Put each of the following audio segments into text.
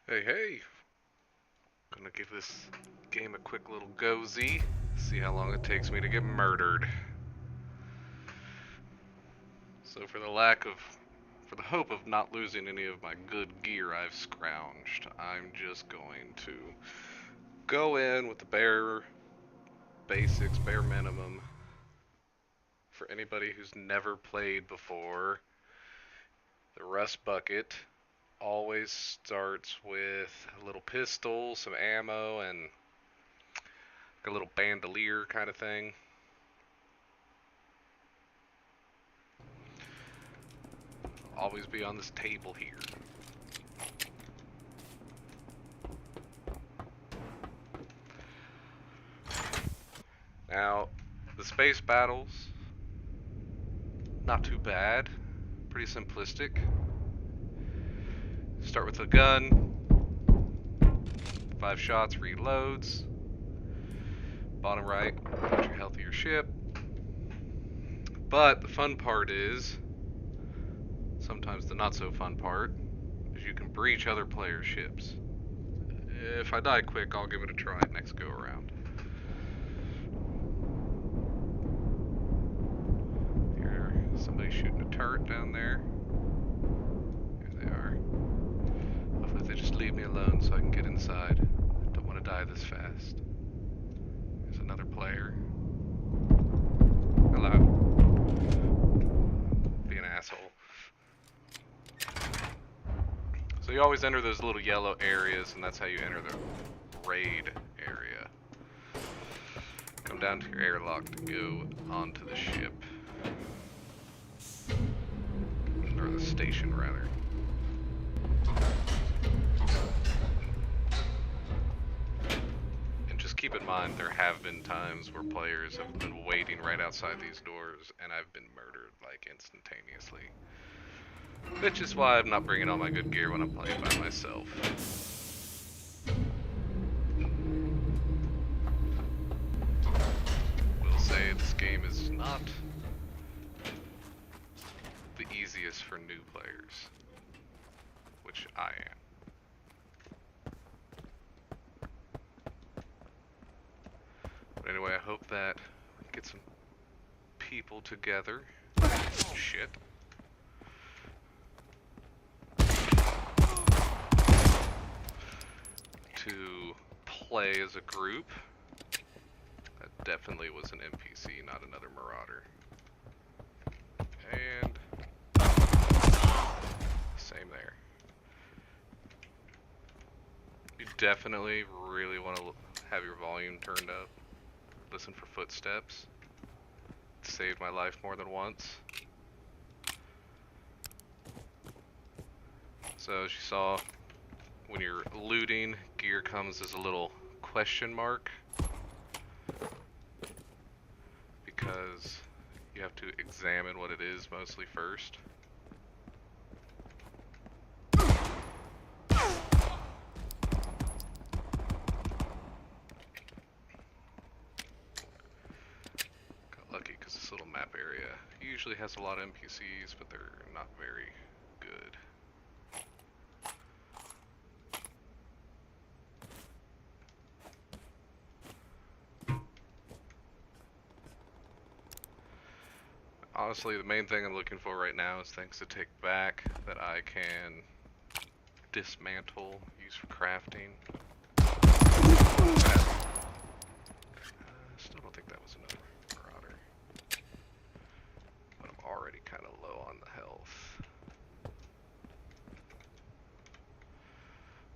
Hey, hey! Gonna give this game a quick little go-z, see how long it takes me to get murdered. So for the hope of not losing any of my good gear I've scrounged, I'm just going to go in with the bare basics, bare minimum. For anybody who's never played before, the rust bucket always starts with a little pistol, some ammo, and a little bandolier kind of thing. Always be on this table here. Now, the space battles, not too bad. Pretty simplistic. Start with a gun, 5 shots, reloads. Bottom right, put your health of your ship. But the fun part is, sometimes the not so fun part, is you can breach other players' ships. If I die quick, I'll give it a try next go around. Here's somebody shooting a turret down there. Here they are. Hopefully they just leave me alone so I can get inside. Don't want to die this fast. There's another player. Hello. Be an asshole. So you always enter those little yellow areas, and that's how you enter the raid area. Come down to your airlock to go onto the ship. Or the station, rather. And just keep in mind, there have been times where players have been waiting right outside these doors, and I've been murdered, like, instantaneously. Which is why I'm not bringing all my good gear when I'm playing by myself. Will say this game is not the easiest for new players, which I am. But anyway, I hope that we can get some people together. Shit. To play as a group. That definitely was an NPC, not another Marauder. And same there. You definitely really want to have your volume turned up. Listen for footsteps. It saved my life more than once. So as you saw, when you're looting, gear comes as a little question mark, because you have to examine what it is mostly first. Got lucky because this little map area usually has a lot of NPCs, but they're not very good. Honestly, the main thing I'm looking for right now is things to take back that I can dismantle, use for crafting. Still don't think that was another Marauder. But I'm already kind of low on the health.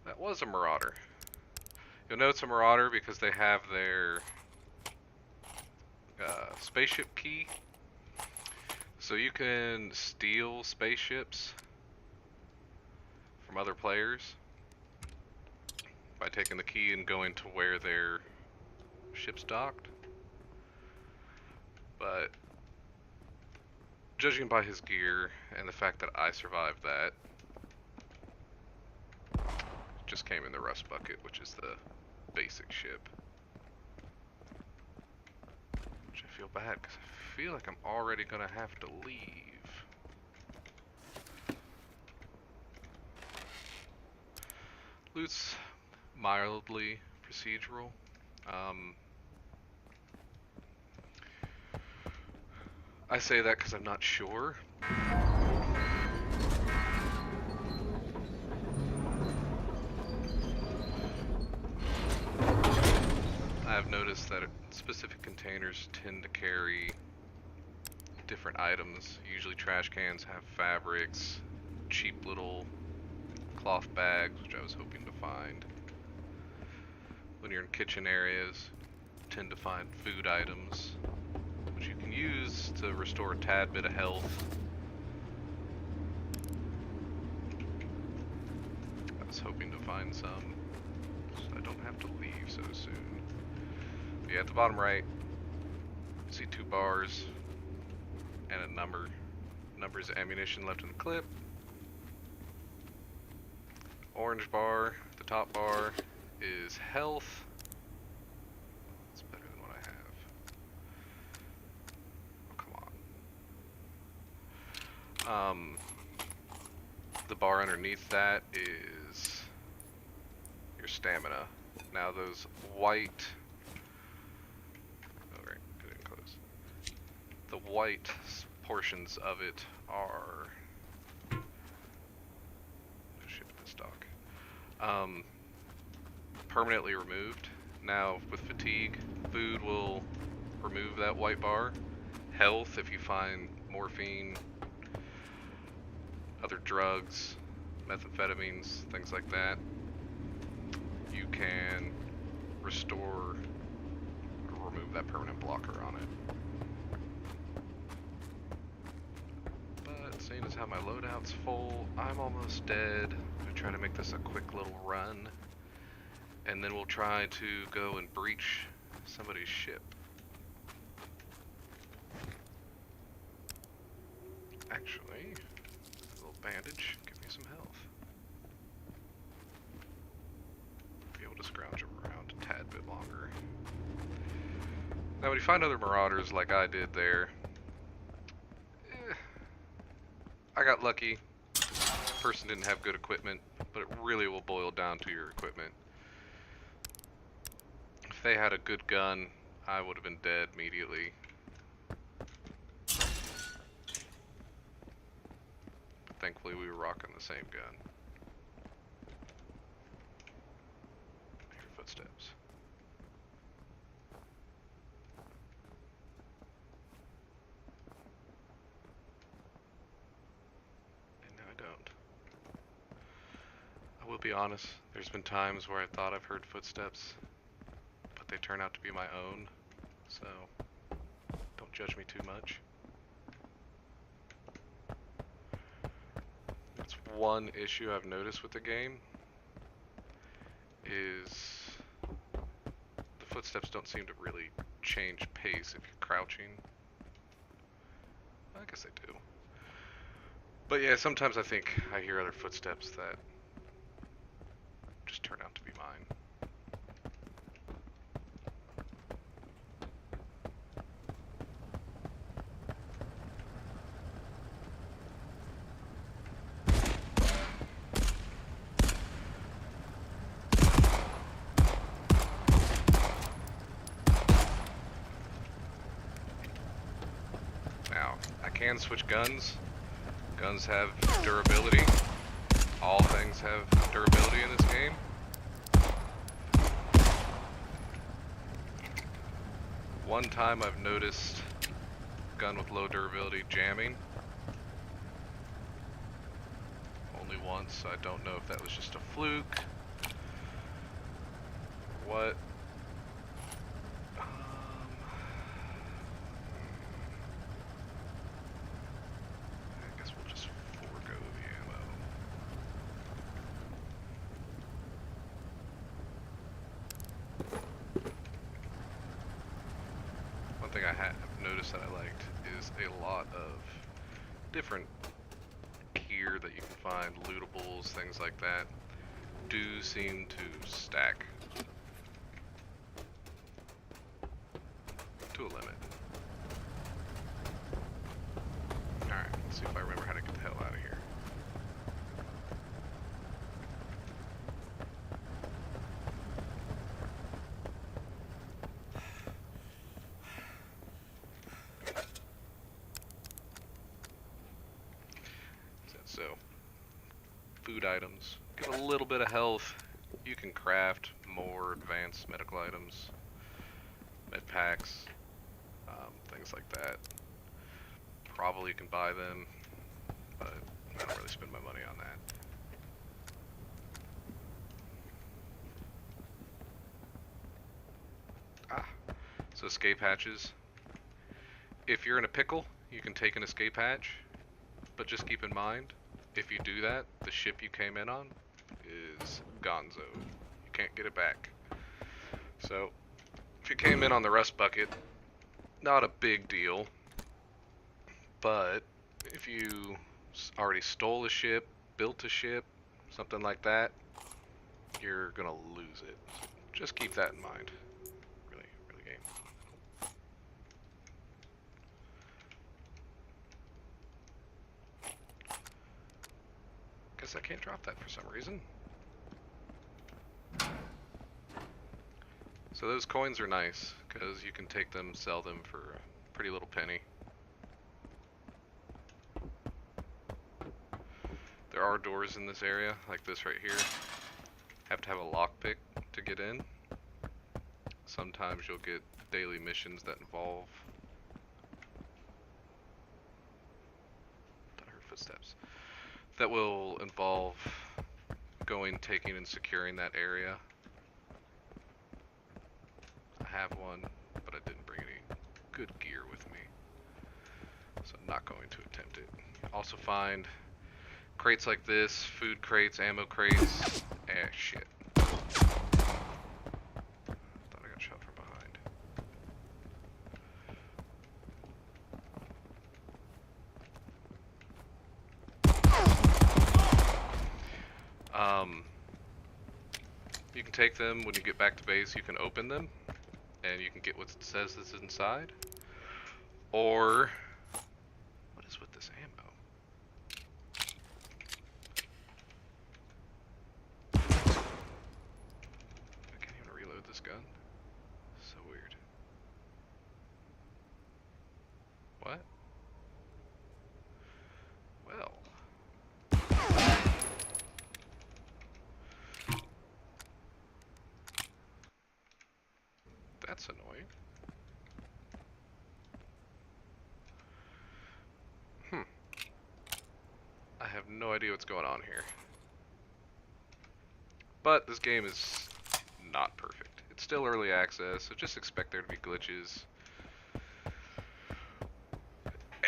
That was a Marauder. You'll know it's a Marauder because they have their spaceship key. So you can steal spaceships from other players by taking the key and going to where their ship's docked. But judging by his gear and the fact that I survived that, just came in the rust bucket, which is the basic ship. Which I feel bad because I feel like I'm already gonna have to leave. Loot's mildly procedural. Um, I say that because I'm not sure. I've noticed that specific containers tend to carry different items. Usually trash cans have fabrics, cheap little cloth bags, which I was hoping to find. When you're in kitchen areas, you tend to find food items, which you can use to restore a tad bit of health. I was hoping to find some, so I don't have to leave so soon. But yeah, at the bottom right, you see 2 bars and a number. Number's ammunition left in the clip. Orange bar, the top bar, is health. It's better than what I have. Oh, come on. The bar underneath that is your stamina. Now those white... Oh, right, getting close. The white portions of it are... stock. Permanently removed. Now with fatigue, food will remove that white bar. Health, if you find morphine, other drugs, methamphetamines, things like that, you can restore or remove that permanent blocker on it. But seeing as how my loadout's full, I'm almost dead. I'm gonna try to make this a quick little run, and then we'll try to go and breach somebody's ship. Actually, a little bandage, give me some health. Be able to scrounge around a tad bit longer. Now when you find other Marauders like I did there, I got lucky. Person didn't have good equipment, but it really will boil down to your equipment. If they had a good gun, I would have been dead immediately. But thankfully we were rocking the same gun. I hear footsteps. And now I don't. I will be honest, there's been times where I thought I've heard footsteps, but they turn out to be my own, so don't judge me too much. That's one issue I've noticed with the game, is the footsteps don't seem to really change pace if you're crouching. I guess they do. But yeah, sometimes I think I hear other footsteps that just turn out to be mine. Now, I can switch guns. Guns have durability. All things have durability in this game. One time I've noticed gun with low durability jamming. Only once, so I don't know if that was just a fluke. What? I guess we'll just forego the ammo. One thing I have noticed that I liked is a lot of different gear that you can find, lootables, things like that, do seem to stack to a limit. Alright, let's see if I remember how to get the hell out of here. So, food items. Get a little bit of health. You can craft more advanced medical items, med packs, things like that. Probably you can buy them, but I don't really spend my money on that. So escape hatches. If you're in a pickle, you can take an escape hatch, but just keep in mind, if you do that, the ship you came in on is gonzo. You can't get it back. So, if you came in on the rust bucket, not a big deal, but if you already stole a ship, built a ship, something like that, you're gonna lose it. So just keep that in mind. Really game. Guess I can't drop that for some reason. So those coins are nice, because you can take them, sell them for a pretty little penny. There are doors in this area, like this right here. Have to have a lockpick to get in. Sometimes you'll get daily missions that involve... I heard footsteps. That will involve going, taking, and securing that area. I have one, but I didn't bring any good gear with me, so I'm not going to attempt it. Also find crates like this, food crates, ammo crates. Shit. Thought I got shot from behind. You can take them when you get back to base. You can open them, and you can get what it says is inside. Or, what is with this ammo? I can't even reload this gun. So weird. What? Well. That's annoying. I have no idea what's going on here. But this game is not perfect. It's still early access, so just expect there to be glitches.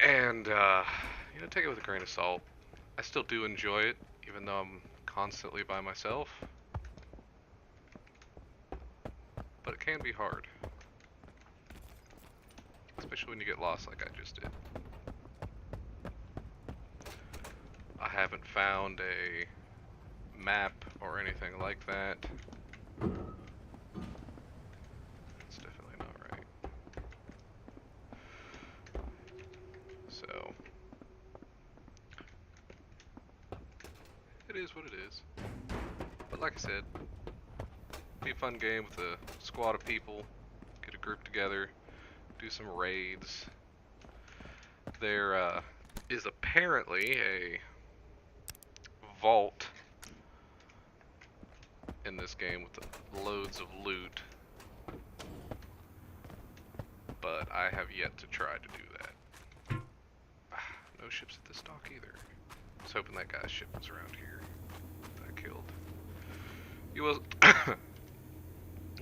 And, take it with a grain of salt. I still do enjoy it, even though I'm constantly by myself. But it can be hard. Especially when you get lost like I just did. I haven't found a map or anything like that. It's definitely not right. So, it is what it is. But like I said, be a fun game with a squad of people. Get a group together, do some raids. There is apparently a vault in this game with loads of loot, but I have yet to try to do that. No ships at this dock either. I was hoping that guy's ship was around here that I killed. You will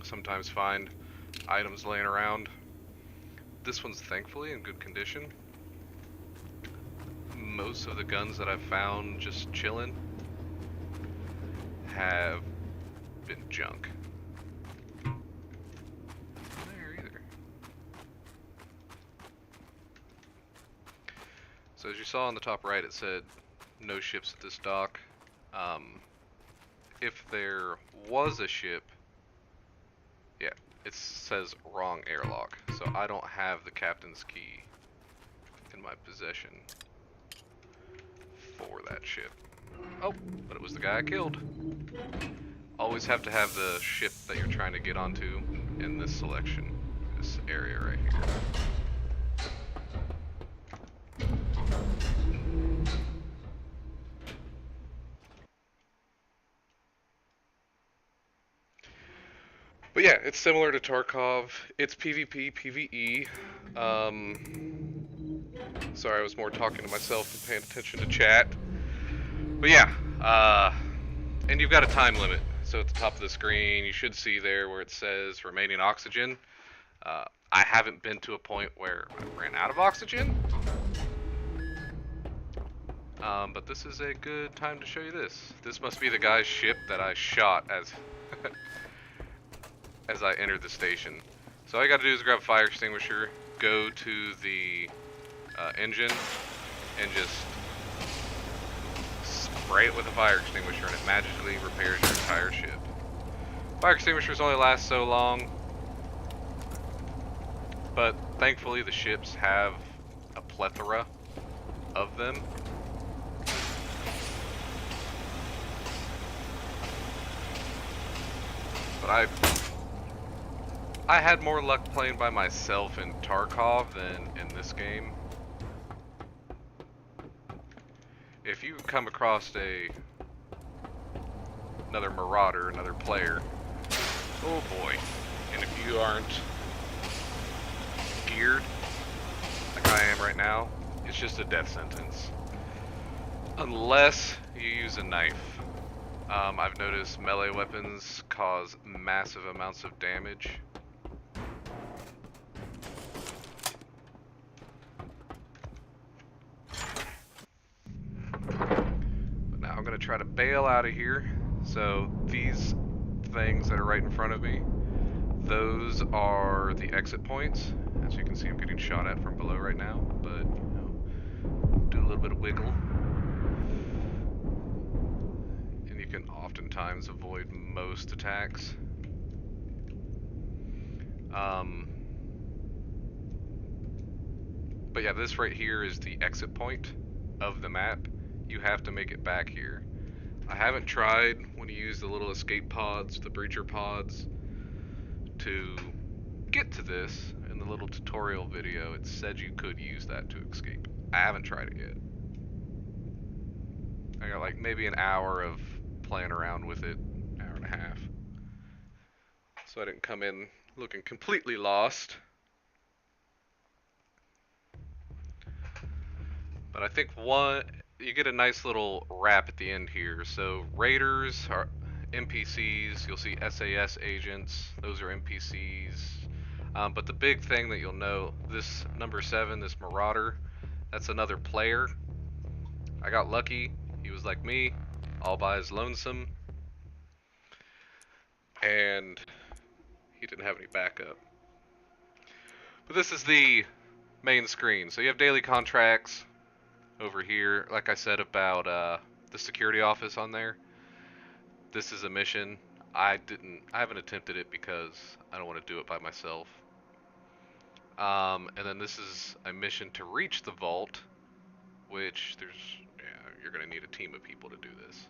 sometimes find items laying around. This one's thankfully in good condition. Most of the guns that I've found just chilling have been junk. There either. So as you saw on the top right, it said no ships at this dock. If there was a ship, yeah, it says wrong airlock. So I don't have the captain's key in my possession for that ship. Oh, but it was the guy I killed. Always have to have the ship that you're trying to get onto in this selection, this area right here. But yeah, it's similar to Tarkov. It's PvP, PvE. Sorry, I was more talking to myself than paying attention to chat. But yeah, and you've got a time limit. So at the top of the screen, you should see there where it says remaining oxygen. I haven't been to a point where I ran out of oxygen, but this is a good time to show you this. This must be the guy's ship that I shot as as I entered the station. So all you gotta do is grab a fire extinguisher, go to the engine, and just spray it with a fire extinguisher, and it magically repairs your entire ship. Fire extinguishers only last so long, but thankfully the ships have a plethora of them. But I had more luck playing by myself in Tarkov than in this game. If you come across another Marauder, another player, oh boy, and if you aren't geared like I am right now, it's just a death sentence. Unless you use a knife. I've noticed melee weapons cause massive amounts of damage. But now I'm going to try to bail out of here. So these things that are right in front of me, those are the exit points. As you can see, I'm getting shot at from below right now, but you know, do a little bit of wiggle. And you can oftentimes avoid most attacks. But yeah, this right here is the exit point of the map. You have to make it back here. I haven't tried when you use the little escape pods, the breacher pods, to get to this. In the little tutorial video, it said you could use that to escape. I haven't tried it yet. I got like maybe an hour of playing around with it, hour and a half. So I didn't come in looking completely lost. But I think you get a nice little wrap at the end here. So Raiders are NPCs. You'll see SAS agents. Those are NPCs. But the big thing that you'll know, this number 7, this Marauder, that's another player. I got lucky. He was like me, all by his lonesome. And he didn't have any backup. But this is the main screen. So you have daily contracts over here. Like I said about the security office on there. This is a mission. I haven't attempted it because I don't want to do it by myself. And then this is a mission to reach the vault, which you're gonna need a team of people to do this,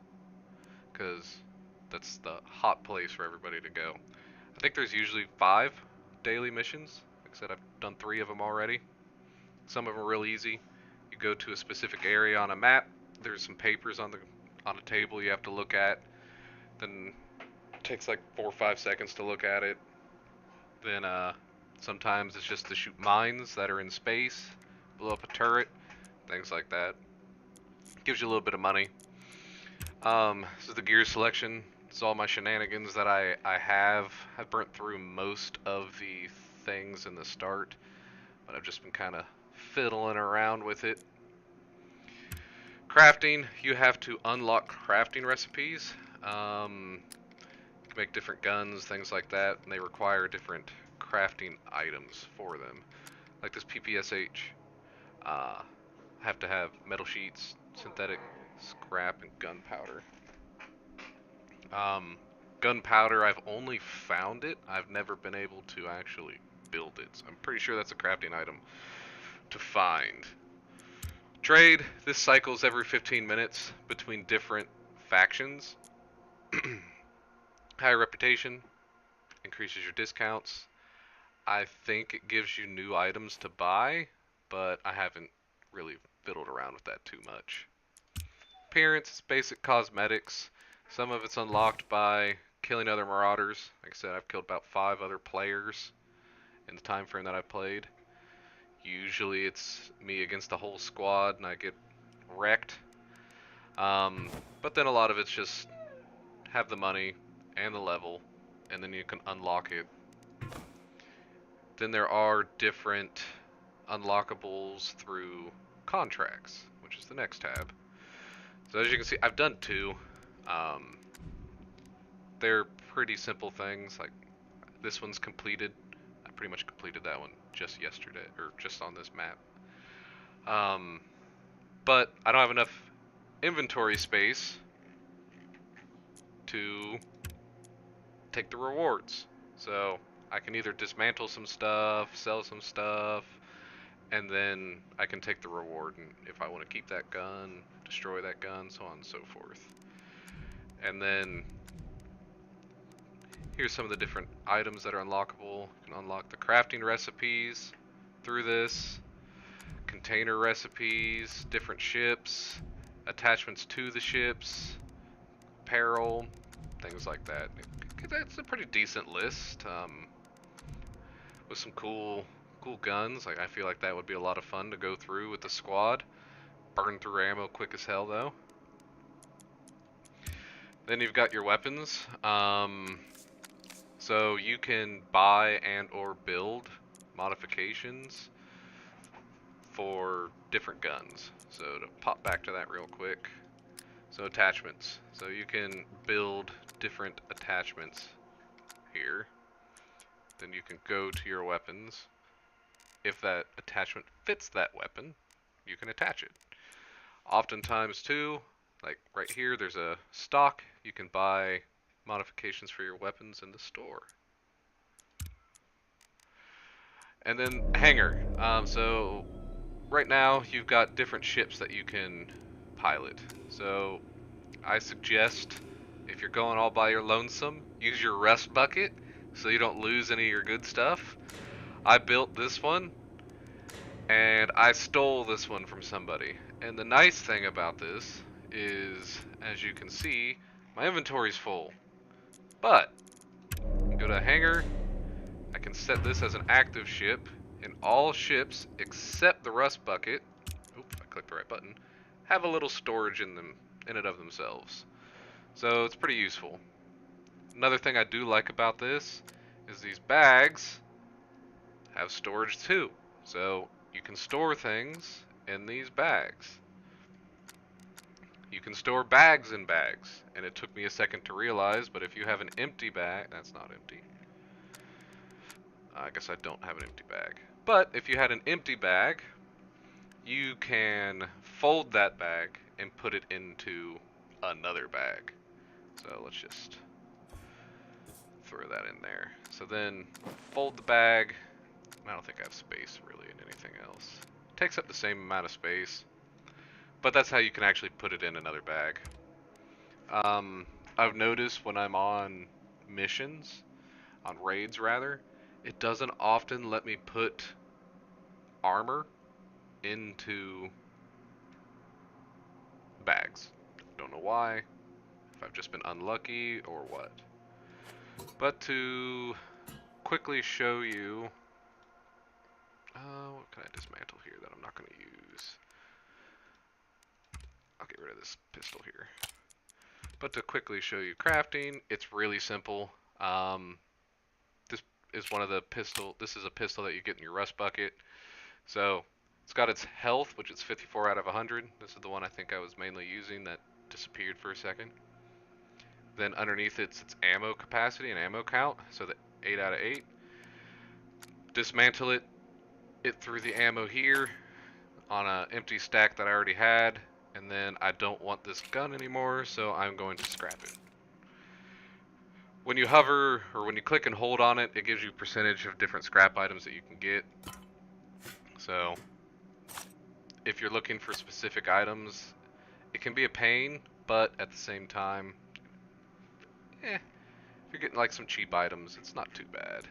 because that's the hot place for everybody to go. I think there's usually 5 daily missions. Like I said, I've done 3 of them already. Some of them are real easy. You go to a specific area on a map. There's some papers on a table you have to look at. Then it takes like 4 or 5 seconds to look at it. Then sometimes it's just to shoot mines that are in space, blow up a turret, things like that. Gives you a little bit of money. This is the gear selection. It's all my shenanigans that I have. I've burnt through most of the things in the start, but I've just been kind of fiddling around with it. Crafting, you have to unlock crafting recipes. You can make different guns, things like that, and they require different crafting items for them. Like this PPSH, have to have metal sheets, synthetic scrap, and gunpowder. Gunpowder, I've only found it. I've never been able to actually build it. So I'm pretty sure that's a crafting item to find. Trade, this cycles every 15 minutes between different factions. Higher reputation, increases your discounts. I think it gives you new items to buy, but I haven't really fiddled around with that too much. Appearance, basic cosmetics. Some of it's unlocked by killing other Marauders. Like I said, I've killed about 5 other players in the time frame that I've played. Usually it's me against the whole squad and I get wrecked. But then a lot of it's just have the money and the level, and then you can unlock it. Then there are different unlockables through contracts, which is the next tab. So as you can see, I've done 2. They're pretty simple things. Like this one's completed. I pretty much completed that one just yesterday, or just on this map. But I don't have enough inventory space to take the rewards. So I can either dismantle some stuff, sell some stuff, and then I can take the reward, and if I want to keep that gun, destroy that gun, so on and so forth. And then here's some of the different items that are unlockable. You can unlock the crafting recipes through this, container recipes, different ships, attachments to the ships, apparel, things like that. That's a pretty decent list with some cool guns. Like I feel like that would be a lot of fun to go through with the squad. Burn through ammo quick as hell though. Then you've got your weapons. So you can buy and or build modifications for different guns. So to pop back to that real quick. So attachments. So you can build different attachments here. Then you can go to your weapons. If that attachment fits that weapon, you can attach it. Oftentimes too, like right here, there's a stock. You can buy modifications for your weapons in the store. And then hangar. So right now you've got different ships that you can pilot. So I suggest if you're going all by your lonesome, use your rust bucket so you don't lose any of your good stuff. I built this one and I stole this one from somebody. And the nice thing about this is, as you can see, my inventory's full. But go to hangar, I can set this as an active ship, and all ships except the rust bucket, oops, I clicked the right button, have a little storage in it of themselves. So it's pretty useful. Another thing I do like about this is these bags have storage too. So you can store things in these bags. You can store bags in bags, and it took me a second to realize, but if you have an empty bag, that's not empty. I guess I don't have an empty bag. But if you had an empty bag, you can fold that bag and put it into another bag. So let's just throw that in there. So then fold the bag. I don't think I have space really in anything else. It takes up the same amount of space, but that's how you can actually put it in another bag. I've noticed when I'm on missions, on raids rather, it doesn't often let me put armor into bags. Don't know why, if I've just been unlucky or what. But to quickly show you, what can I dismantle here that I'm not going to use? I'll get rid of this pistol here. But to quickly show you crafting, it's really simple. This is one of the pistol. This is a pistol that you get in your rust bucket. So it's got its health, which is 54 out of 100. This is the one I think I was mainly using that disappeared for a second. Then underneath it's ammo capacity and ammo count, so the 8 out of 8. Dismantle it through the ammo here on an empty stack that I already had, and then I don't want this gun anymore, so I'm going to scrap it. When you hover, or when you click and hold on it, it gives you a percentage of different scrap items that you can get. So if you're looking for specific items, it can be a pain, but at the same time, if you're getting like some cheap items, it's not too bad.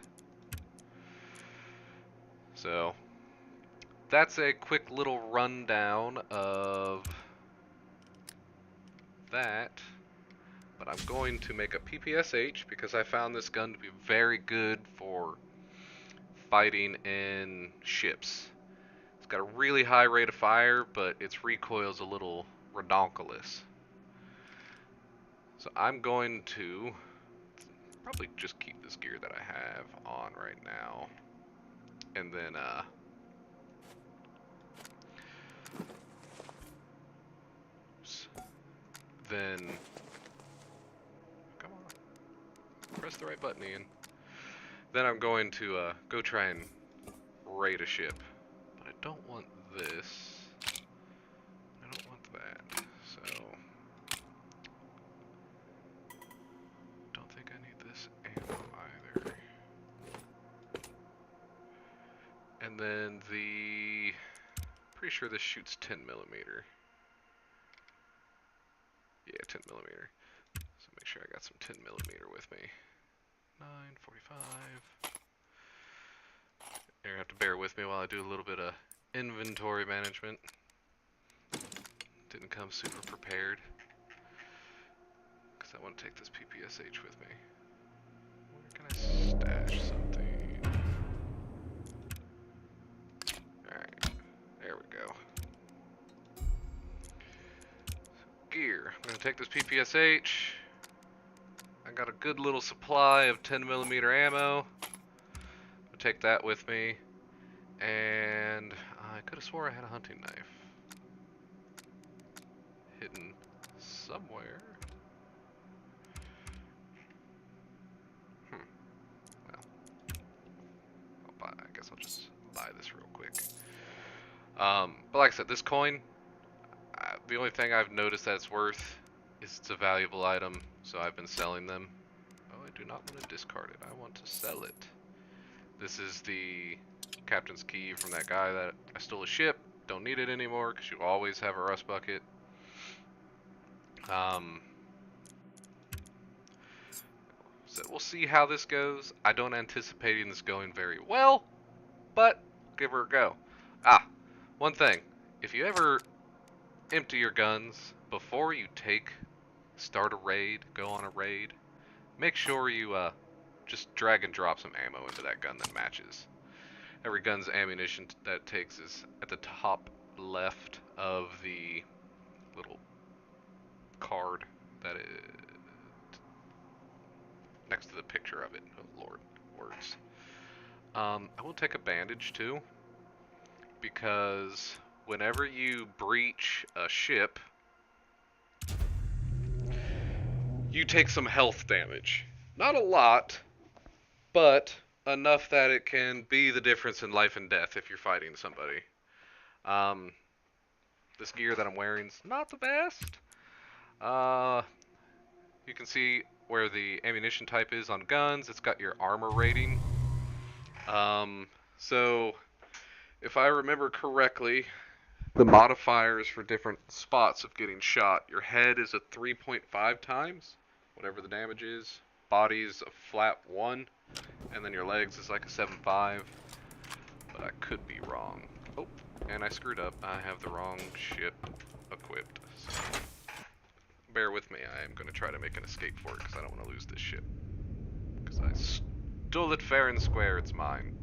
So that's a quick little rundown of that. but I'm going to make a PPSH because I found this gun to be very good for fighting in ships. It's got a really high rate of fire, but its recoil's a little redonkulous. So I'm going to probably just keep this gear that I have on right now. And then, come on, press the right button, Ian. Then I'm going to go try and raid a ship. But I don't want this. I don't want that. So, don't think I need this ammo either. And then pretty sure this shoots 10 millimeter. Yeah, 10 millimeter. So make sure I got some 10 millimeter with me. 945. You're gonna have to bear with me while I do a little bit of inventory management. Didn't come super prepared. Because I want to take this PPSH with me. Where can I stash something? Alright, there we go. Gear. I'm going to take this PPSH. I got a good little supply of 10 millimeter ammo. I'll take that with me. And I could have swore I had a hunting knife hidden somewhere. Well, I guess I'll just buy this real quick. But like I said, this coin, the only thing I've noticed that it's worth is it's a valuable item, so I've been selling them. Oh, I do not want to discard it. I want to sell it. This is the captain's key from that guy that I stole a ship. Don't need it anymore because you always have a rust bucket. So we'll see how this goes. I don't anticipate this going very well, but give her a go. One thing. If you ever empty your guns before you start a raid, go on a raid, make sure you just drag and drop some ammo into that gun that matches. Every gun's ammunition that it takes is at the top left of the little card that is next to the picture of it. Oh Lord, words. I will take a bandage too, because whenever you breach a ship, you take some health damage. Not a lot, but enough that it can be the difference in life and death if you're fighting somebody. This gear that I'm wearing is not the best. You can see where the ammunition type is on guns. It's got your armor rating. So if I remember correctly, the modifiers for different spots of getting shot. Your head is a 3.5 times, whatever the damage is. Body's a flat 1, and then your legs is like a 7.5. But I could be wrong. Oh, and I screwed up. I have the wrong ship equipped. So bear with me. I am going to try to make an escape for it because I don't want to lose this ship. Because I stole it fair and square. It's mine.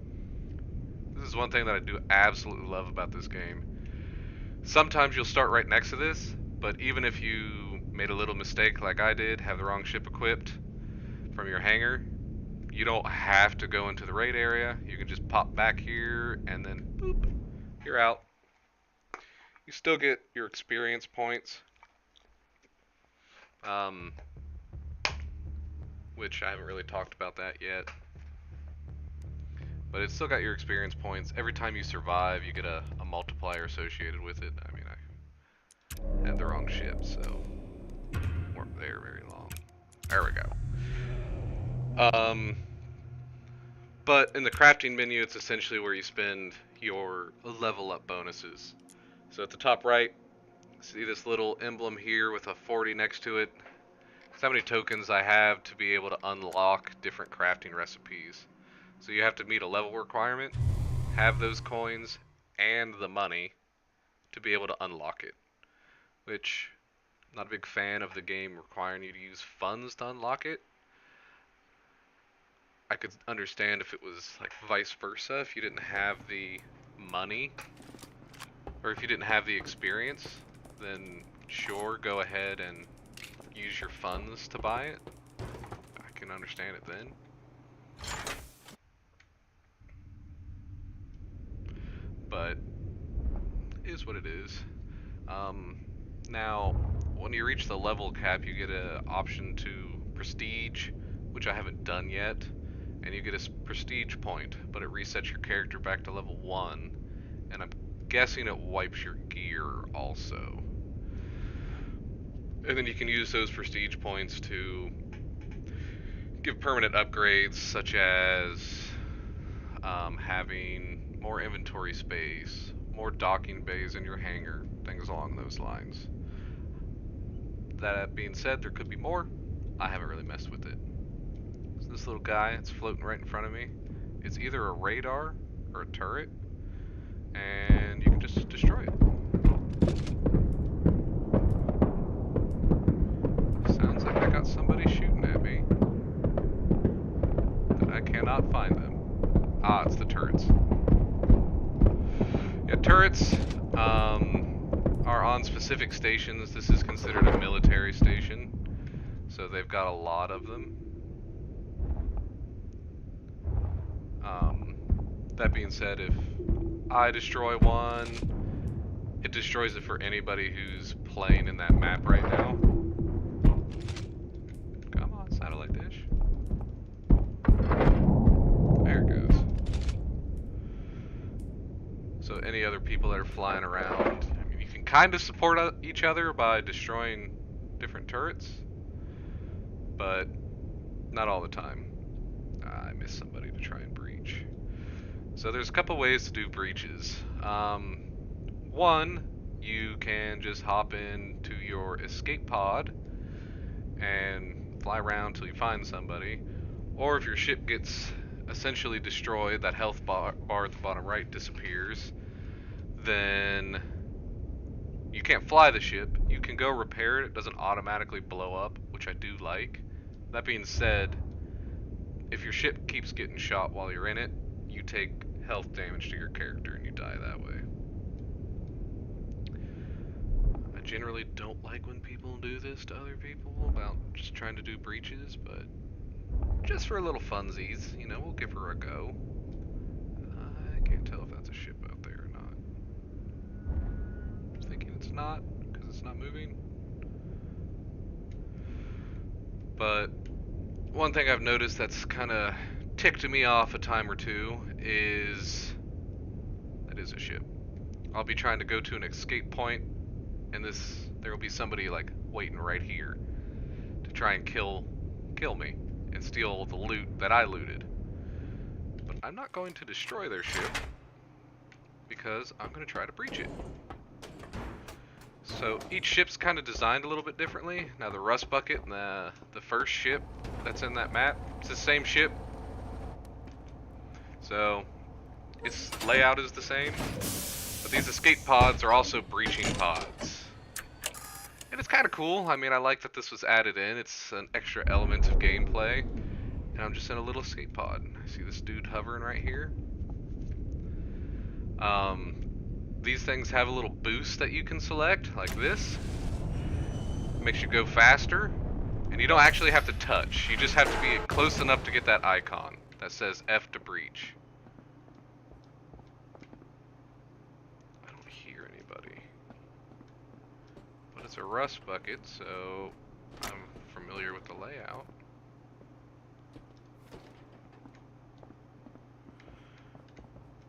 This is one thing that I do absolutely love about this game. Sometimes you'll start right next to this, but even if you made a little mistake like I did, have the wrong ship equipped from your hangar, you don't have to go into the raid area. You can just pop back here and then boop, you're out. You still get your experience points, which I haven't really talked about that yet. But it's still got your experience points. Every time you survive, you get a multiplier associated with it. I mean, I had the wrong ship, so weren't there very long. There we go. But in the crafting menu, it's essentially where you spend your level up bonuses. So at the top right, see this little emblem here with a 40 next to it. That's how many tokens I have to be able to unlock different crafting recipes. So you have to meet a level requirement, have those coins and the money to be able to unlock it. Which Not a big fan of the game requiring you to use funds to unlock it. I could understand if it was like vice versa, if you didn't have the money or if you didn't have the experience, then sure, go ahead and use your funds to buy it. I can understand it then. But it is what it is. Now, when you reach the level cap, you get an option to prestige, which I haven't done yet, and you get a prestige point, but it resets your character back to level 1, and I'm guessing it wipes your gear also. And then you can use those prestige points to give permanent upgrades, such as having more inventory space, more docking bays in your hangar, things along those lines. That being said, there could be more. I haven't really messed with it. So this little guy, it's floating right in front of me. It's either a radar or a turret, and you can just destroy it. Sounds like I got somebody shooting at me, but I cannot find them. Ah, it's the turrets. Yeah, turrets are on specific stations. This is considered a military station, so they've got a lot of them. That being said, if I destroy one, it destroys it for anybody who's playing in that map right now. Come on, satellite dish. There it goes. So any other people that are flying around, I mean, you can kind of support each other by destroying different turrets, but not all the time. I missed somebody to try and breach. So there's a couple ways to do breaches. One, you can just hop into your escape pod and fly around till you find somebody. Or if your ship gets essentially destroyed, that health bar at the bottom right disappears, then you can't fly the ship. You can go repair it. It doesn't automatically blow up, which I do like. That being said, if your ship keeps getting shot while you're in it, you take health damage to your character and you die that way. I generally don't like when people do this to other people about just trying to do breaches, but just for a little funsies, you know, we'll give her a go. I can't tell if that's a ship out there or not. I'm thinking it's not, because it's not moving. But one thing I've noticed that's kind of ticked me off a time or two is that is a ship. I'll be trying to go to an escape point, and there will be somebody like waiting right here to try and kill me and steal the loot that I looted. But I'm not going to destroy their ship because I'm going to try to breach it. So each ship's kind of designed a little bit differently. Now the Rust Bucket and the first ship that's in that map, it's the same ship. So its layout is the same. But these escape pods are also breaching pods. And it's kind of cool. I mean, I like that this was added in. It's an extra element of gameplay. And I'm just in a little escape pod. I see this dude hovering right here. These things have a little boost that you can select, like this. It makes you go faster. And you don't actually have to touch. You just have to be close enough to get that icon that says F to breach. I don't hear anybody. But it's a Rust Bucket, so I'm familiar with the layout.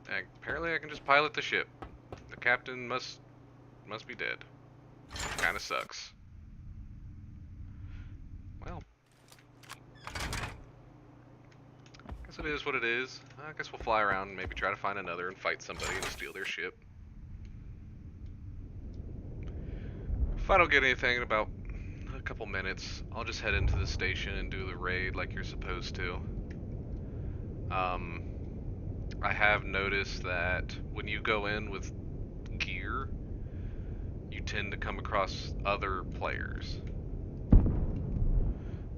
And apparently I can just pilot the ship. The captain must be dead. Kinda sucks. Well, guess it is what it is. I guess we'll fly around and maybe try to find another and fight somebody and steal their ship. If I don't get anything in about a couple minutes, I'll just head into the station and do the raid like you're supposed to. I have noticed that when you go in with gear, you tend to come across other players.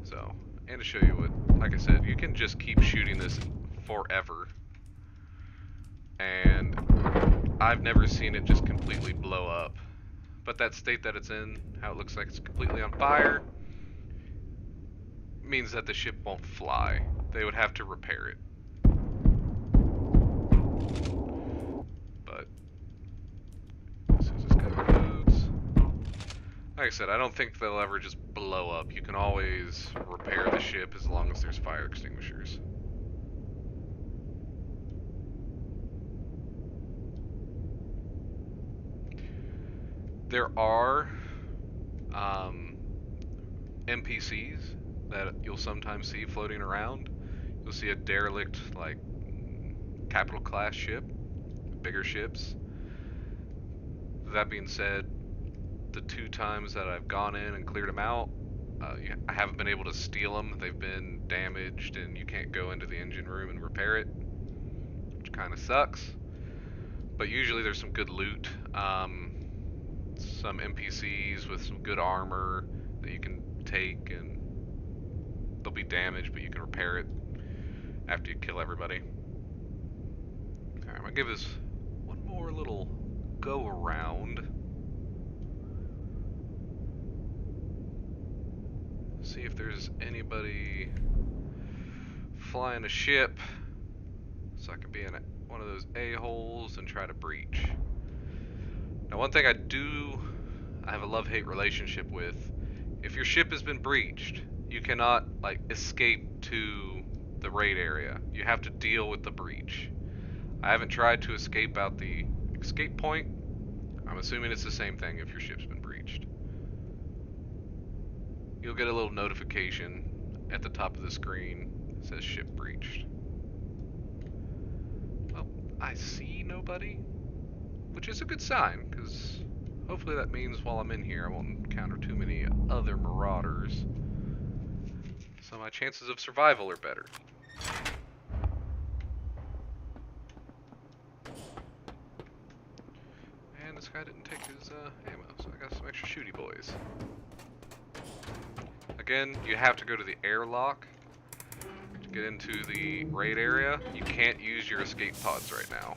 So, and to show you what, like I said, you can just keep shooting this forever. And I've never seen it just completely blow up. But that state that it's in, how it looks like it's completely on fire, means that the ship won't fly. They would have to repair it. But as soon as this guy loads, like I said, I don't think they'll ever just blow up. You can always repair the ship as long as there's fire extinguishers. There are NPCs that you'll sometimes see floating around. You'll see a derelict, like, capital class ship, bigger ships. That being said, the 2 times that I've gone in and cleared them out, I haven't been able to steal them. They've been damaged and you can't go into the engine room and repair it, which kind of sucks. But usually there's some good loot. Some NPCs with some good armor that you can take, and they'll be damaged, but you can repair it after you kill everybody. Alright, I'm gonna give this one more little go around. See if there's anybody flying a ship, so I can be in one of those a-holes and try to breach. Now, one thing I have a love-hate relationship with, if your ship has been breached, you cannot, like, escape to the raid area. You have to deal with the breach. I haven't tried to escape out the escape point. I'm assuming it's the same thing if your ship's been breached. You'll get a little notification at the top of the screen that says ship breached. Well, I see nobody, which is a good sign, because hopefully that means while I'm in here I won't encounter too many other Marauders. So my chances of survival are better. And this guy didn't take his ammo, so I got some extra shooty boys. Again, you have to go to the airlock to get into the raid area. You can't use your escape pods right now.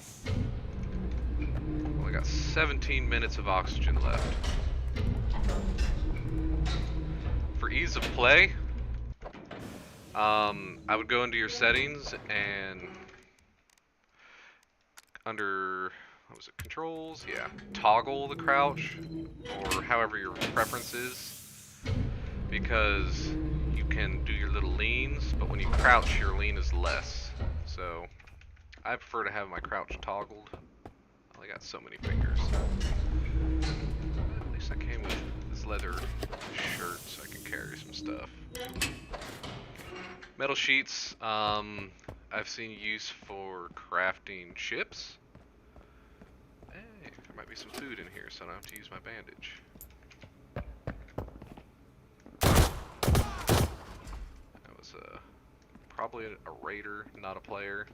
Only got 17 minutes of oxygen left. For ease of play, I would go into your settings and under, what was it, controls? Yeah, toggle the crouch, or however your preference is, because you can do your little leans, but when you crouch, your lean is less. So I prefer to have my crouch toggled. I only got so many fingers. At least I came with this leather shirt so I can carry some stuff. Metal sheets, I've seen use for crafting ships. Hey, there might be some food in here, so I don't have to use my bandage. That was probably a raider, not a player.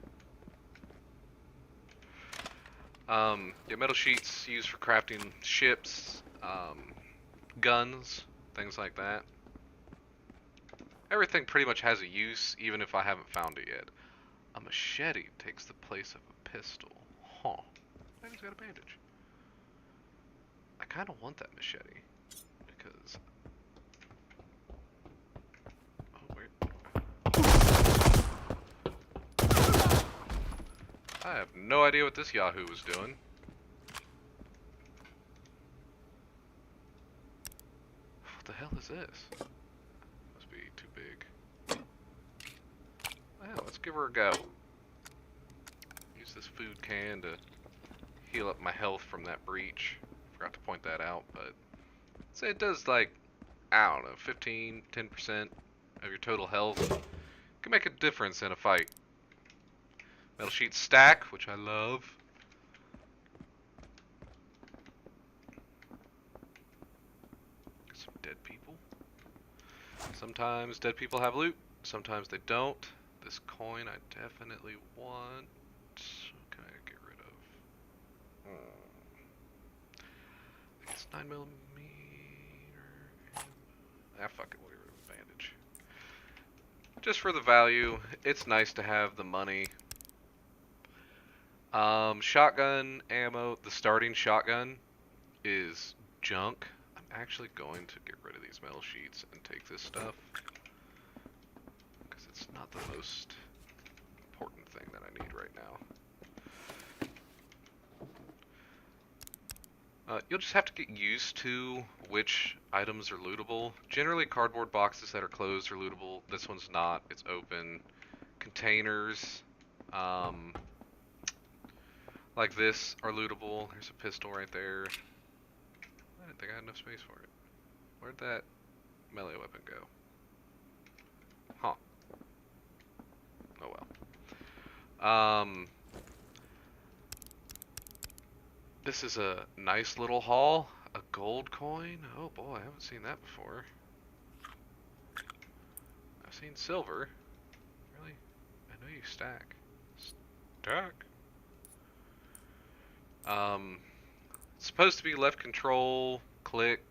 Yeah, metal sheets used for crafting ships, guns, things like that. Everything pretty much has a use, even if I haven't found it yet. A machete takes the place of a pistol. Huh. And he's got a bandage. I kind of want that machete, because... Oh, wait. I have no idea what this Yahoo was doing. What the hell is this? Must be too big. Well, let's give her a go. Use this food can to heal up my health from that breach. Forgot to point that out, but say it does, like, I don't know, 15, 10% of your total health. Can make a difference in a fight. Metal sheet stack, which I love. Some dead people. Sometimes dead people have loot, sometimes they don't. This coin I definitely want. What can I get rid of? It's 9mm. Ah, fuck it, we'll get rid of the bandage. Just for the value, it's nice to have the money. Shotgun ammo, the starting shotgun is junk. I'm actually going to get rid of these metal sheets and take this stuff. Because it's not the most important thing that I need right now. You'll just have to get used to which items are lootable. Generally, cardboard boxes that are closed are lootable. This one's not. It's open. Containers, like this, are lootable. There's a pistol right there. I didn't think I had enough space for it. Where'd that melee weapon go? Huh. Oh well. This is a nice little haul. A gold coin? Oh boy, I haven't seen that before. I've seen silver. Really? I know you stack. Stack? It's supposed to be left control, click,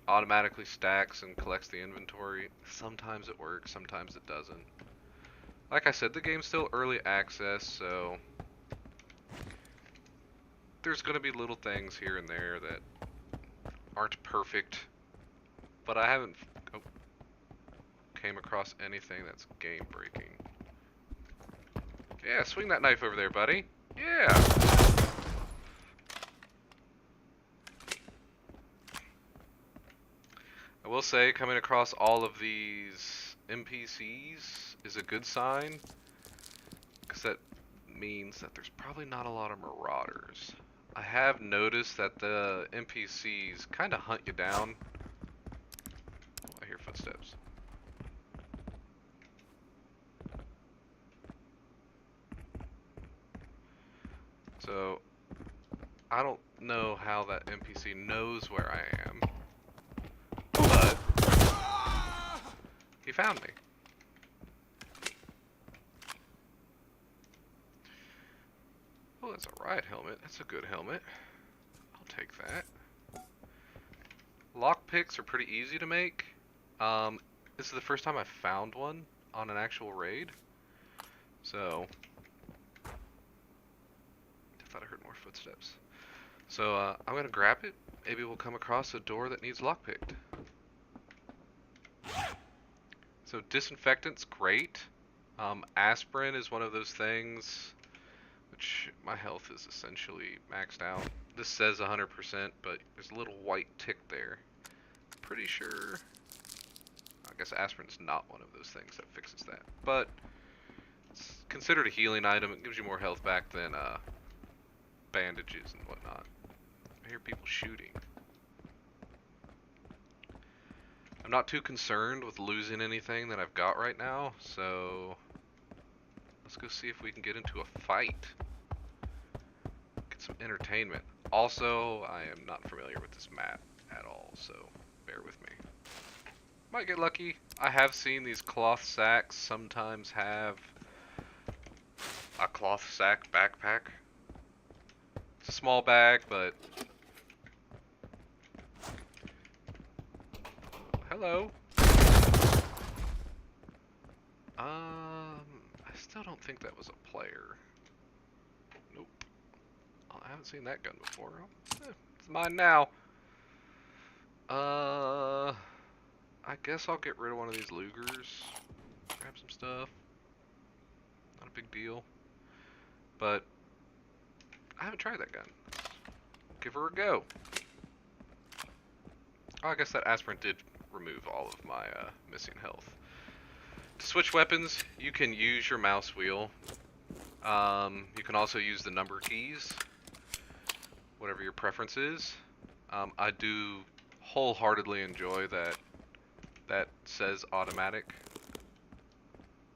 automatically stacks and collects the inventory. Sometimes it works, sometimes it doesn't. Like I said, the game's still early access, so there's going to be little things here and there that aren't perfect, but I haven't came across anything that's game breaking. Yeah, swing that knife over there, buddy. Yeah. I will say, coming across all of these NPCs is a good sign, because that means that there's probably not a lot of Marauders. I have noticed that the NPCs kind of hunt you down. Oh, I hear footsteps. So, I don't know how that NPC knows where I am, but he found me. Oh, that's a riot helmet. That's a good helmet. I'll take that. Lockpicks are pretty easy to make. This is the first time I've found one on an actual raid. So, I thought I heard more footsteps. So, I'm gonna grab it. Maybe we'll come across a door that needs lockpicked. So, disinfectant's great. Aspirin is one of those things which my health is essentially maxed out. This says 100%, but there's a little white tick there. Pretty sure. I guess aspirin's not one of those things that fixes that, but it's considered a healing item. It gives you more health back than bandages and whatnot. I hear people shooting. I'm not too concerned with losing anything that I've got right now, so let's go see if we can get into a fight. Get some entertainment. Also, I am not familiar with this map at all, so bear with me. Might get lucky. I have seen these cloth sacks sometimes have a cloth sack backpack. It's a small bag, but hello. I still don't think that was a player. Nope. Oh, I haven't seen that gun before. It's mine now. I guess I'll get rid of one of these Lugers. Grab some stuff. Not a big deal. But I haven't tried that gun. Give her a go. Oh, I guess that aspirin did remove all of my missing health. To switch weapons, you can use your mouse wheel. You can also use the number keys, whatever your preference is. I do wholeheartedly enjoy that says automatic.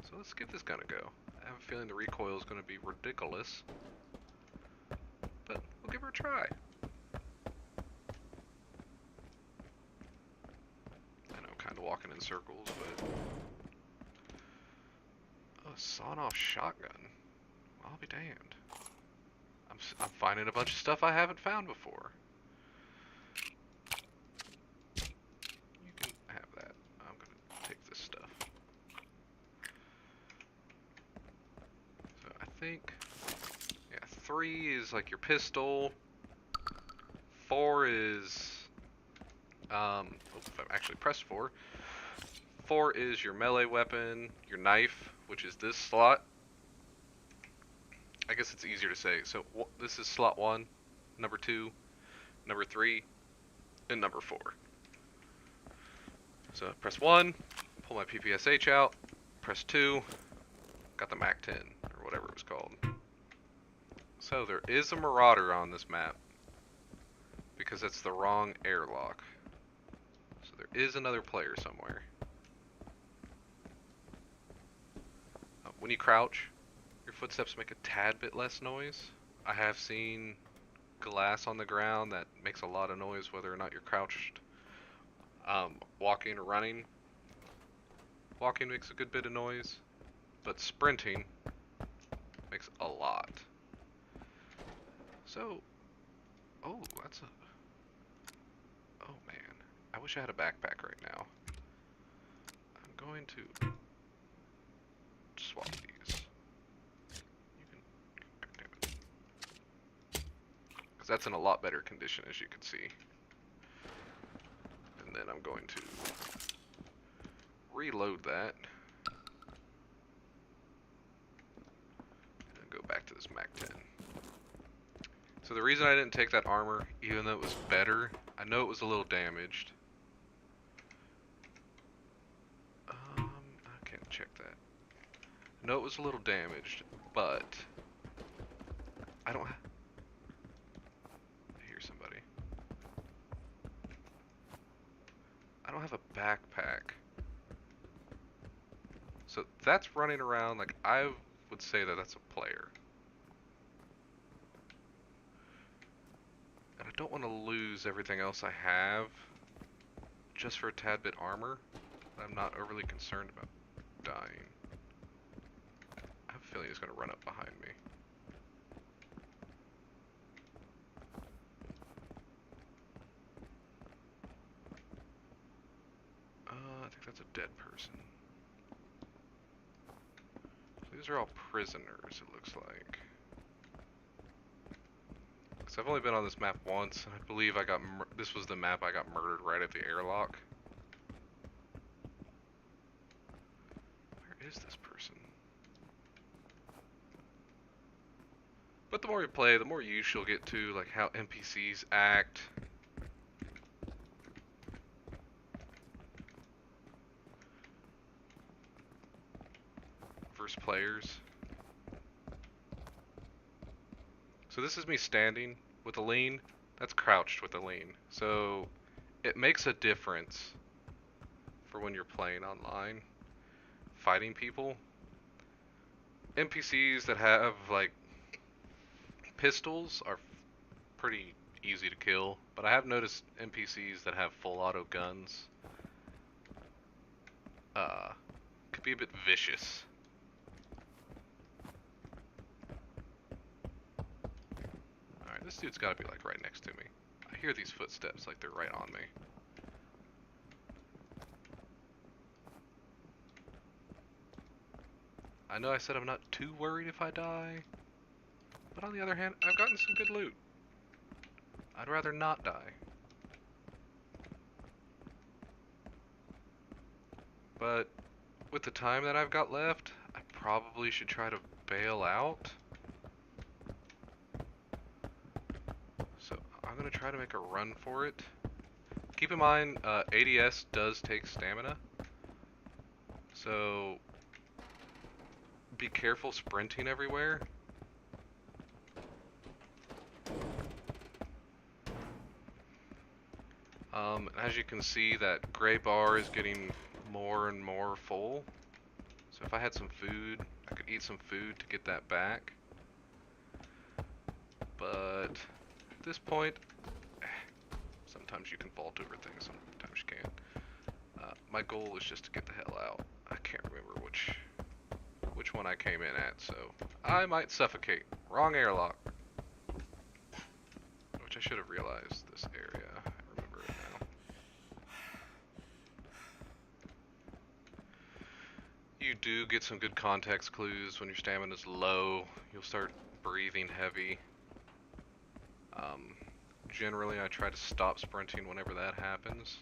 So let's give this gun a go. I have a feeling the recoil is going to be ridiculous, but we'll give her a try. I know, kind of walking in circles, but a sawn-off shotgun. I'll be damned. I'm finding a bunch of stuff I haven't found before. think. Yeah, 3 is like your pistol. 4 is if I actually pressed 4. 4 is your melee weapon, your knife, which is this slot. I guess it's easier to say. So this is slot 1, number 2, number 3, and number 4. So press 1, pull my PPSH out, press 2, got the MAC-10, or whatever it was called. So there is a Marauder on this map, because that's the wrong airlock. So there is another player somewhere. When you crouch, your footsteps make a tad bit less noise. I have seen glass on the ground that makes a lot of noise whether or not you're crouched. Walking or running. Walking makes a good bit of noise, but sprinting makes a lot. So, oh, that's a... Oh man, I wish I had a backpack right now. I'm going to swap these. You can... Damn it. Because that's in a lot better condition, as you can see. And then I'm going to reload that. And go back to this MAC-10. So the reason I didn't take that armor, even though it was better, I know it was a little damaged. I can't check that. I know it was a little damaged, but I don't have... I hear somebody. I don't have a backpack. So that's running around like I would say that that's a player. And I don't want to lose everything else I have just for a tad bit armor. I'm not overly concerned about dying. I have a feeling he's going to run up behind me. I think that's a dead person. These are all prisoners, it looks like. So I've only been on this map once, and I believe I got this was the map I got murdered right at the airlock. Where is this person? But the more you play, the more use you'll get to, like how NPCs act. Versus players. So this is me standing with a lean. That's crouched with a lean. So it makes a difference for when you're playing online, fighting people. NPCs that have like pistols are pretty easy to kill, but I have noticed NPCs that have full auto guns could be a bit vicious. Alright, this dude's gotta be like right next to me. I hear these footsteps like they're right on me. I know I said I'm not too worried if I die, but on the other hand, I've gotten some good loot. I'd rather not die. But with the time that I've got left, I probably should try to bail out. So I'm gonna try to make a run for it. Keep in mind, ADS does take stamina. So be careful sprinting everywhere. As you can see, that gray bar is getting more and more full. So if I had some food, I could eat some food to get that back. But at this point, sometimes you can vault over things, sometimes you can't. My goal is just to get the hell out. I can't remember which one I came in at, so I might suffocate. Wrong airlock. Which I should have realized this area. I remember it now. You you do get some good context clues when your stamina is low, you'll start breathing heavy. Generally, I try to stop sprinting whenever that happens.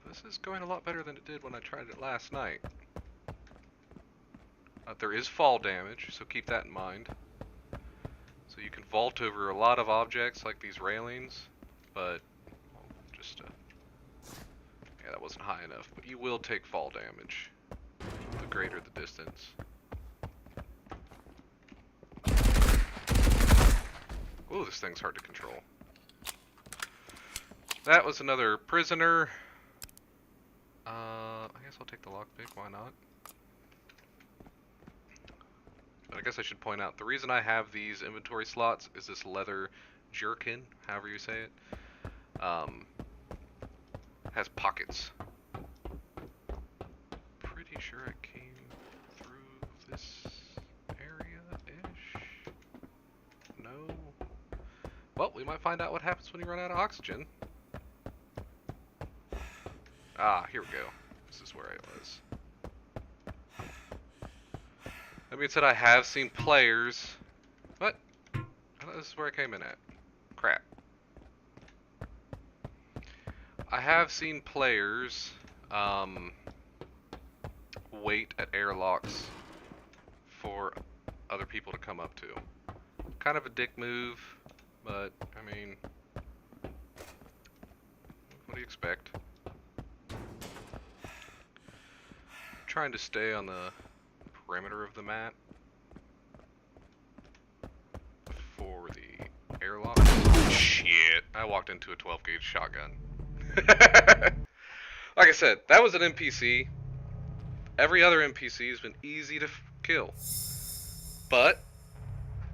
This is going a lot better than it did when I tried it last night. There is fall damage, so keep that in mind. So you can vault over a lot of objects like these railings, but well, just yeah, that wasn't high enough. But you will take fall damage the greater the distance. Ooh, this thing's hard to control. That was another prisoner. I guess I'll take the lockpick, why not? But I guess I should point out, the reason I have these inventory slots is this leather jerkin, however you say it, has pockets. Pretty sure I came through this area-ish? No? Well, we might find out what happens when you run out of oxygen. Ah, here we go. This is where I was. That being said, I have seen players... What? I thought this is where I came in at. Crap. I have seen players wait at airlocks for other people to come up to. Kind of a dick move, but, I mean... What do you expect? Trying to stay on the perimeter of the map for the airlock. Shit, I walked into a 12 gauge shotgun. Like I said, that was an NPC. Every other NPC has been easy to kill. But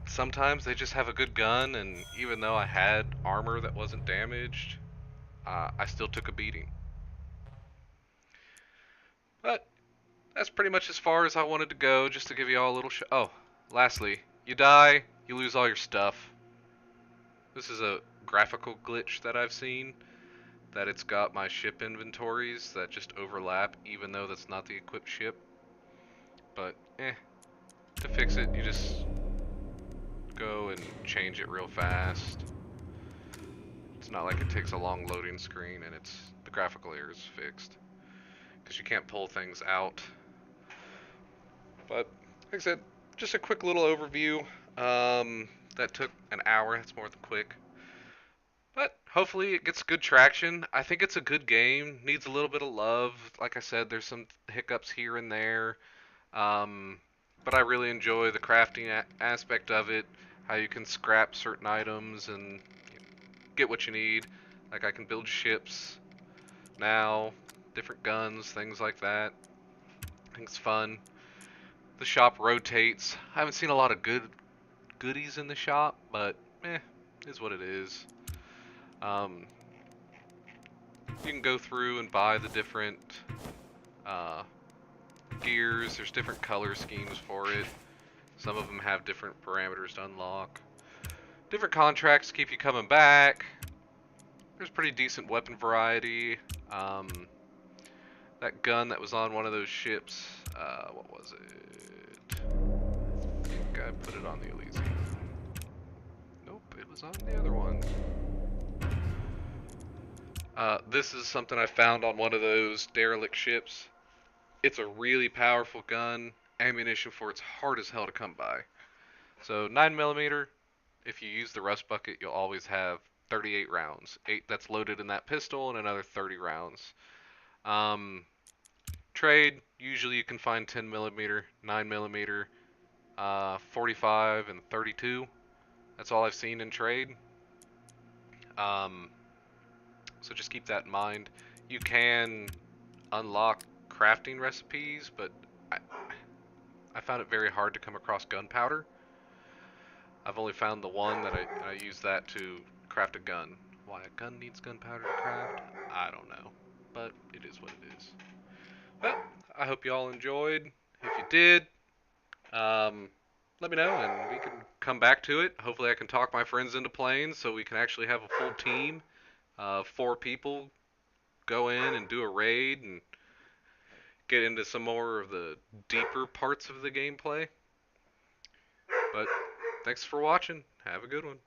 sometimes they just have a good gun, and even though I had armor that wasn't damaged, I still took a beating. But that's pretty much as far as I wanted to go, just to give you all a little oh, lastly, you die, you lose all your stuff. This is a graphical glitch that I've seen, that it's got my ship inventories that just overlap, even though that's not the equipped ship. But, to fix it, you just go and change it real fast. It's not like it takes a long loading screen, and the graphical error is fixed. Because you can't pull things out. But, like I said, just a quick little overview. That took an hour, that's more than quick. But hopefully it gets good traction. I think it's a good game. Needs a little bit of love. Like I said, there's some hiccups here and there. But I really enjoy the crafting aspect of it. How you can scrap certain items and get what you need. Like I can build ships now, different guns, things like that. I think it's fun. The shop rotates. I haven't seen a lot of goodies in the shop, but is what it is. You can go through and buy the different gears. There's different color schemes for it. Some of them have different parameters to unlock. Different contracts keep you coming back. There's pretty decent weapon variety. That gun that was on one of those ships, what was it? I think I put it on the Elysium. Nope, it was on the other one. This is something I found on one of those derelict ships. It's a really powerful gun. Ammunition for it's hard as hell to come by. So 9mm, if you use the rust bucket, you'll always have 38 rounds. 8 that's loaded in that pistol and another 30 rounds. Trade, usually you can find 10mm, 9mm, 45 and 32. That's all I've seen in trade. So just keep that in mind. You can unlock crafting recipes, but I found it very hard to come across gunpowder. I've only found the one that I use that to craft a gun. Why a gun needs gunpowder to craft, I don't know. But it is what it is. Well, I hope you all enjoyed. If you did, let me know and we can come back to it. Hopefully, I can talk my friends into playing so we can actually have a full team. 4 people go in and do a raid and get into some more of the deeper parts of the gameplay. But thanks for watching. Have a good one.